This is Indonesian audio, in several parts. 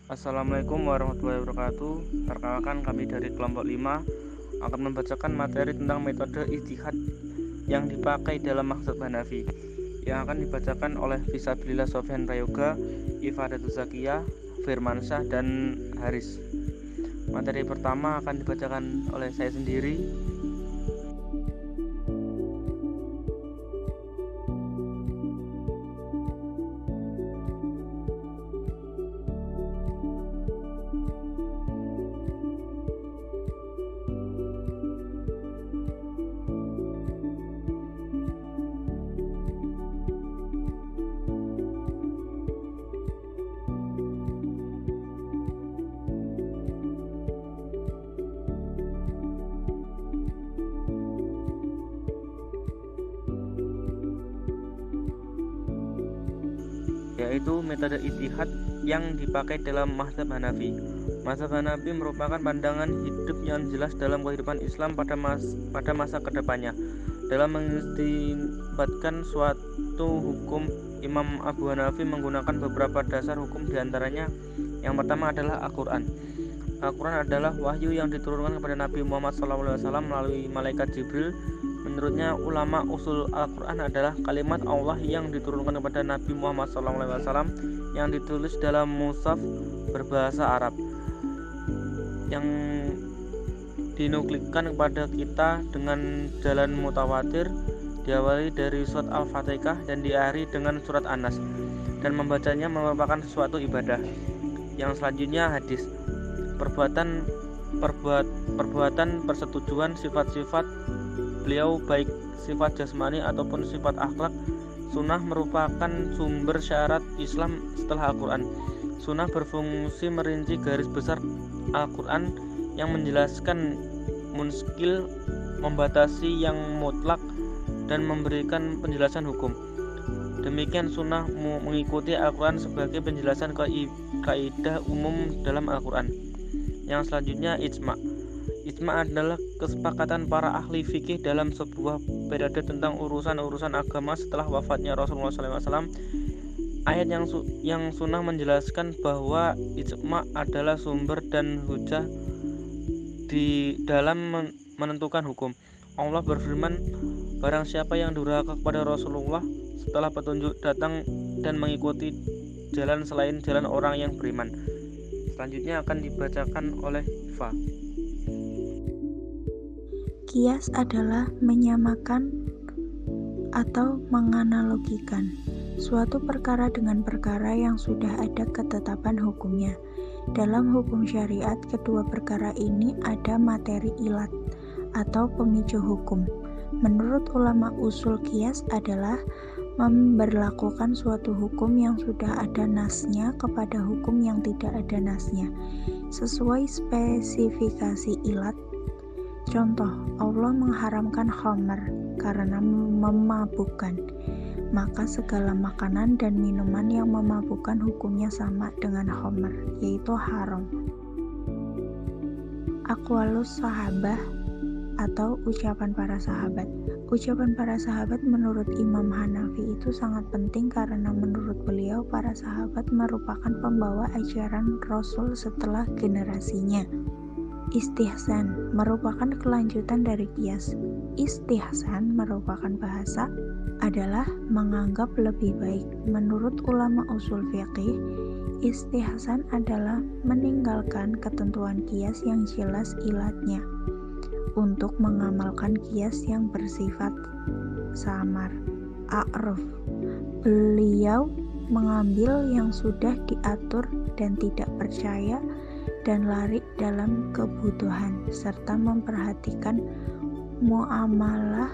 Assalamualaikum warahmatullahi wabarakatuh. Perkenalkan, kami dari kelompok 5 akan membacakan materi tentang metode ijtihad yang dipakai dalam mazhab Hanafi, yang akan dibacakan oleh Fisabilillah Sofyan Prayoga, Ifadatus Zakiyah, Firmansyah, dan Haris. Materi pertama akan dibacakan oleh saya sendiri. Yaitu metode ijtihad yang dipakai dalam mazhab Hanafi. Mazhab Hanafi merupakan pandangan hidup yang jelas dalam kehidupan Islam pada masa kedepannya. Dalam mengistinbatkan suatu hukum, Imam Abu Hanafi menggunakan beberapa dasar hukum, diantaranya yang pertama adalah Al-Quran. Al-Quran adalah wahyu yang diturunkan kepada Nabi Muhammad SAW melalui malaikat Jibril. Menurutnya ulama, usul Al-Quran adalah kalimat Allah yang diturunkan kepada Nabi Muhammad SAW yang ditulis dalam mushaf berbahasa Arab, yang dinukilkan kepada kita dengan jalan mutawatir, diawali dari surat Al-Fatihah dan diakhiri dengan surat An-Nas, dan membacanya merupakan suatu ibadah. Yang selanjutnya hadis. Perbuatan persetujuan sifat-sifat beliau, baik sifat jasmani ataupun sifat akhlak. Sunnah merupakan sumber syarat Islam setelah Al-Quran. Sunnah berfungsi merinci garis besar Al-Quran yang menjelaskan munskil, membatasi yang mutlak, dan memberikan penjelasan hukum. Demikian sunnah mengikuti Al-Quran sebagai penjelasan kaidah umum dalam Al-Quran. Yang selanjutnya ijma'. Ijma' adalah kesepakatan para ahli fikih dalam sebuah periode tentang urusan-urusan agama setelah wafatnya Rasulullah SAW. Ayat yang sunnah menjelaskan bahwa ijma' adalah sumber dan hujah di dalam menentukan hukum. Allah berfirman, barang siapa yang durhaka kepada Rasulullah setelah petunjuk datang dan mengikuti jalan selain jalan orang yang beriman. Selanjutnya akan dibacakan oleh Iva. Qiyas adalah menyamakan atau menganalogikan suatu perkara dengan perkara yang sudah ada ketetapan hukumnya. Dalam hukum syariat, kedua perkara ini ada materi ilat atau pemicu hukum. Menurut ulama, usul qiyas adalah memberlakukan suatu hukum yang sudah ada nasnya kepada hukum yang tidak ada nasnya sesuai spesifikasi ilat. Contoh, Allah mengharamkan khamar karena memabukkan, maka segala makanan dan minuman yang memabukkan hukumnya sama dengan khamar, yaitu haram. Aqwalus sahabah atau ucapan para sahabat. Ucapan para sahabat menurut Imam Hanafi itu sangat penting karena menurut beliau para sahabat merupakan pembawa ajaran Rasul setelah generasinya. Istihsan merupakan kelanjutan dari qiyas. Istihsan merupakan bahasa adalah menganggap lebih baik. Menurut ulama usul fiqih, istihsan adalah meninggalkan ketentuan qiyas yang jelas ilatnya untuk mengamalkan qiyas yang bersifat samar. A'ruf, beliau mengambil yang sudah diatur dan tidak percaya dan lari dalam kebutuhan serta memperhatikan muamalah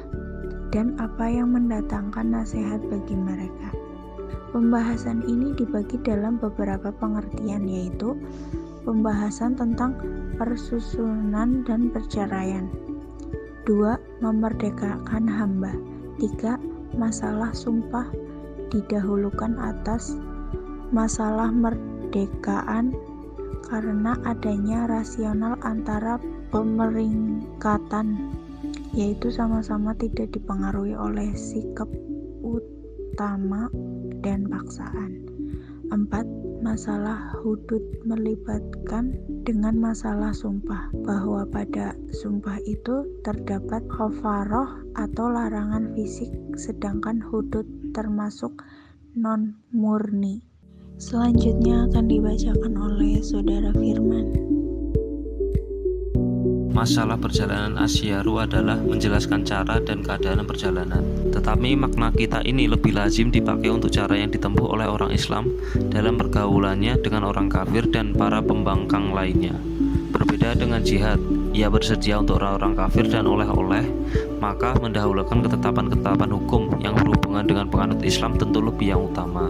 dan apa yang mendatangkan nasihat bagi mereka. Pembahasan ini dibagi dalam beberapa pengertian, yaitu pembahasan tentang persusunan dan perceraian. 2. Memerdekakan hamba. 3. Masalah sumpah didahulukan atas masalah merdekaan karena adanya rasional antara pemeringkatan, yaitu sama-sama tidak dipengaruhi oleh sikap utama dan paksaan. 4. masalah hudud melibatkan dengan masalah sumpah, bahwa pada sumpah itu terdapat kafaroh atau larangan fisik, sedangkan hudud termasuk non-murni. Selanjutnya akan dibacakan oleh Saudara Firman. Masalah perjalanan asyaru adalah menjelaskan cara dan keadaan perjalanan. Tetapi makna kita ini lebih lazim dipakai untuk cara yang ditempuh oleh orang Islam dalam pergaulannya dengan orang kafir dan para pembangkang lainnya. Berbeda dengan jihad, ia bersedia untuk orang-orang kafir dan oleh-oleh, maka mendahulukan ketetapan-ketetapan hukum yang berhubungan dengan penganut Islam tentu lebih yang utama.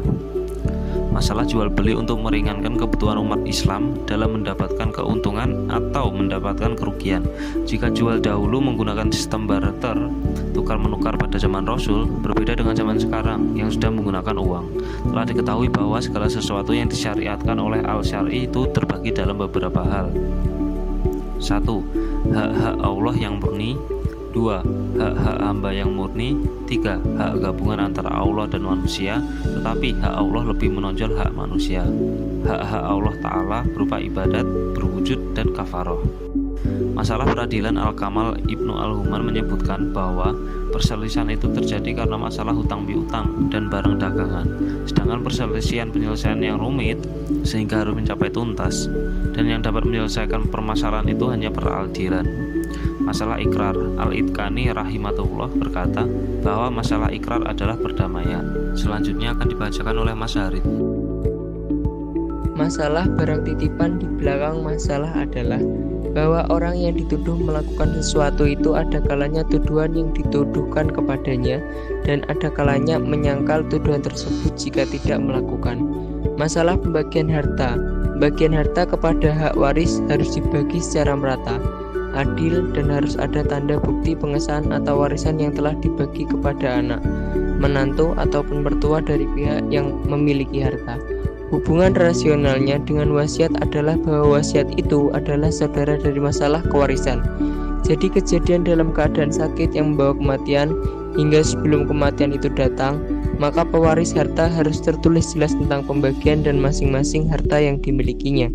Masalah jual beli untuk meringankan kebutuhan umat Islam dalam mendapatkan keuntungan atau mendapatkan kerugian. Jika jual dahulu menggunakan sistem barter, tukar menukar pada zaman Rasul, berbeda dengan zaman sekarang yang sudah menggunakan uang. Telah diketahui bahwa segala sesuatu yang disyariatkan oleh al-syar'i itu terbagi dalam beberapa hal. 1. Hak-hak Allah yang murni. 2. Hak-hak hamba yang murni. 3. Hak gabungan antara Allah dan manusia, tetapi hak Allah lebih menonjol hak manusia. Hak-hak Allah Ta'ala berupa ibadat, berwujud, dan kafaroh. Masalah peradilan Al-Kamal Ibnu Al-Human menyebutkan bahwa perselisihan itu terjadi karena masalah hutang piutang dan barang dagangan, sedangkan perselisihan penyelesaian yang rumit sehingga harus mencapai tuntas, dan yang dapat menyelesaikan permasalahan itu hanya peradilan. Masalah ikrar, Al-Itqani rahimatullah berkata bahwa masalah ikrar adalah perdamaian. Selanjutnya akan dibacakan oleh Mas Harid. Masalah barang titipan di belakang masalah adalah bahwa orang yang dituduh melakukan sesuatu itu ada kalanya tuduhan yang dituduhkan kepadanya dan ada kalanya menyangkal tuduhan tersebut jika tidak melakukan. Masalah pembagian harta, bagian harta kepada hak waris harus dibagi secara merata, adil, dan harus ada tanda bukti pengesahan atau warisan yang telah dibagi kepada anak, menantu, ataupun mertua dari pihak yang memiliki harta. Hubungan rasionalnya dengan wasiat adalah bahwa wasiat itu adalah saudara dari masalah kewarisan. Jadi kejadian dalam keadaan sakit yang membawa kematian hingga sebelum kematian itu datang, maka pewaris harta harus tertulis jelas tentang pembagian dan masing-masing harta yang dimilikinya.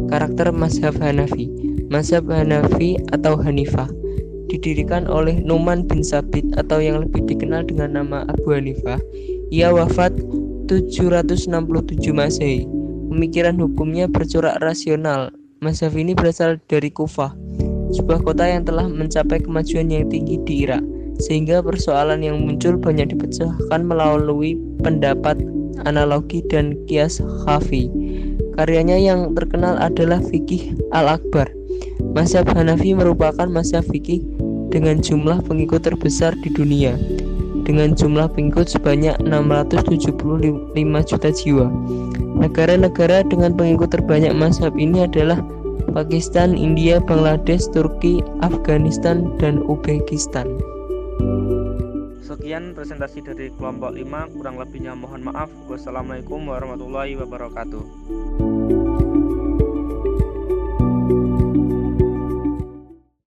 Karakter mazhab Hanafi. Mazhab Hanafi atau Hanifah didirikan oleh Nu'man bin Sabit atau yang lebih dikenal dengan nama Abu Hanifah. Ia wafat 767 Masehi. Pemikiran hukumnya bercorak rasional. Mazhab ini berasal dari Kufah, sebuah kota yang telah mencapai kemajuan yang tinggi di Irak, sehingga persoalan yang muncul banyak dipecahkan melalui pendapat, analogi, dan kias khafi. Karyanya yang terkenal adalah Fiqih Al-Akbar. Mazhab Hanafi merupakan mazhab fikih dengan jumlah pengikut terbesar di dunia, dengan jumlah pengikut sebanyak 675 juta jiwa. Negara-negara dengan pengikut terbanyak mazhab ini adalah Pakistan, India, Bangladesh, Turki, Afghanistan, dan Uzbekistan. Sekian presentasi dari kelompok 5, kurang lebihnya mohon maaf. Wassalamualaikum warahmatullahi wabarakatuh.